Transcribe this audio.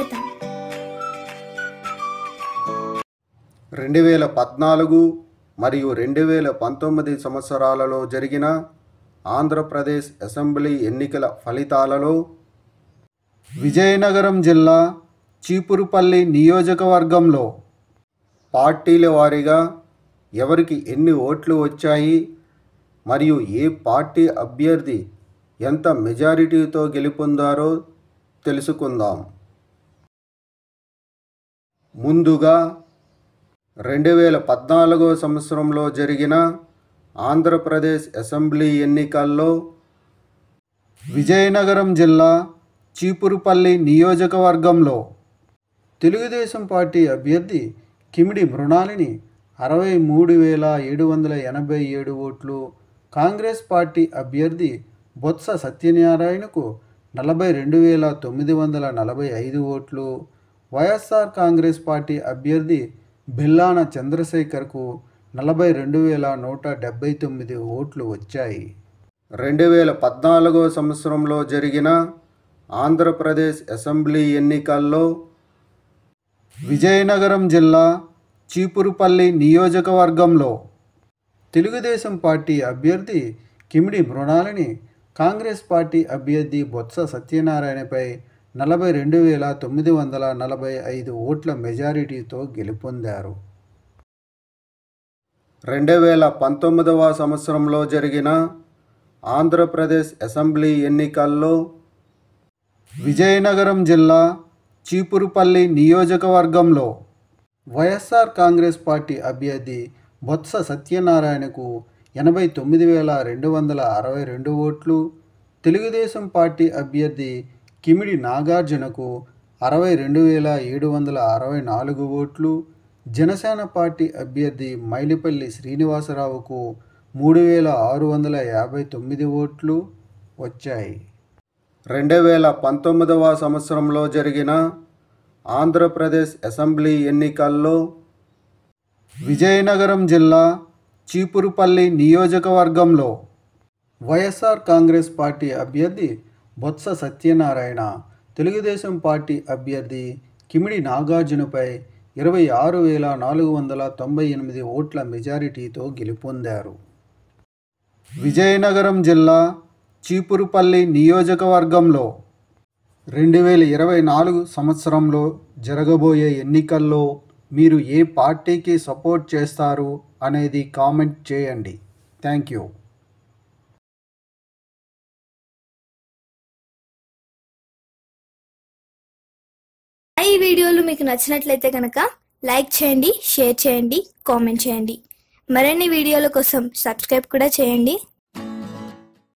స్వాగతం. 2014 మరియు 2019 సంవత్సరాలలో జరిగిన ఆంధ్రప్రదేశ్ అసెంబ్లీ ఎన్నికల ఫలితాలలో విజయనగరం జిల్లా చీపురుపల్లి నియోజకవర్గంలో పార్టీల వారీగా ఎవరికి ఎన్ని ఓట్లు వచ్చాయి మరియు ఏ పార్టీ అభ్యర్థి ఎంత మెజారిటీతో గెలుపొందారో తెలుసుకుందాం. ముందుగా 2014 సంవత్సరంలో జరిగిన ఆంధ్రప్రదేశ్ అసెంబ్లీ ఎన్నికల్లో విజయనగరం జిల్లా చీపురుపల్లి నియోజకవర్గంలో తెలుగుదేశం పార్టీ అభ్యర్థి కిమిడి మృణాలిని 63,787 ఓట్లు, కాంగ్రెస్ పార్టీ అభ్యర్థి బొత్స సత్యనారాయణకు 42,945 ఓట్లు, వైఎస్ఆర్ కాంగ్రెస్ పార్టీ అభ్యర్థి బిల్లాన చంద్రశేఖర్కు 42,179 ఓట్లు వచ్చాయి. 2014 సంవత్సరంలో జరిగిన ఆంధ్రప్రదేశ్ అసెంబ్లీ ఎన్నికల్లో విజయనగరం జిల్లా చీపురుపల్లి నియోజకవర్గంలో తెలుగుదేశం పార్టీ అభ్యర్థి కిమిడి మృణాలిని కాంగ్రెస్ పార్టీ అభ్యర్థి బొత్స సత్యనారాయణపై 42,945 ఓట్ల మెజారిటీతో గెలుపొందారు. 2019 సంవత్సరంలో జరిగిన ఆంధ్రప్రదేశ్ అసెంబ్లీ ఎన్నికల్లో విజయనగరం జిల్లా చీపురుపల్లి నియోజకవర్గంలో వైఎస్ఆర్ కాంగ్రెస్ పార్టీ అభ్యర్థి బొత్స సత్యనారాయణకు 89,262 ఓట్లు, తెలుగుదేశం పార్టీ అభ్యర్థి కిమిడి నాగార్జునకు 62,764 ఓట్లు, జనసేన పార్టీ అభ్యర్థి మైలిపల్లి శ్రీనివాసరావుకు 3,659 ఓట్లు వచ్చాయి. 2019 సంవత్సరంలో జరిగిన ఆంధ్రప్రదేశ్ అసెంబ్లీ ఎన్నికల్లో విజయనగరం జిల్లా చీపురుపల్లి నియోజకవర్గంలో వైఎస్ఆర్ కాంగ్రెస్ పార్టీ అభ్యర్థి బొత్స సత్యనారాయణ తెలుగుదేశం పార్టీ అభ్యర్థి కిమిడి నాగార్జునపై 26,498 ఓట్ల మెజారిటీతో గెలుపొందారు. విజయనగరం జిల్లా చీపురుపల్లి నియోజకవర్గంలో 2024 సంవత్సరంలో జరగబోయే ఎన్నికల్లో మీరు ఏ పార్టీకి సపోర్ట్ చేస్తారు అనేది కామెంట్ చేయండి. Thank you. ఈ వీడియోలు మీకు నచ్చినట్లయితే కనుక లైక్ చేయండి, షేర్ చేయండి, కామెంట్ చేయండి. మరిన్ని వీడియోల కోసం సబ్స్క్రైబ్ కూడా చేయండి.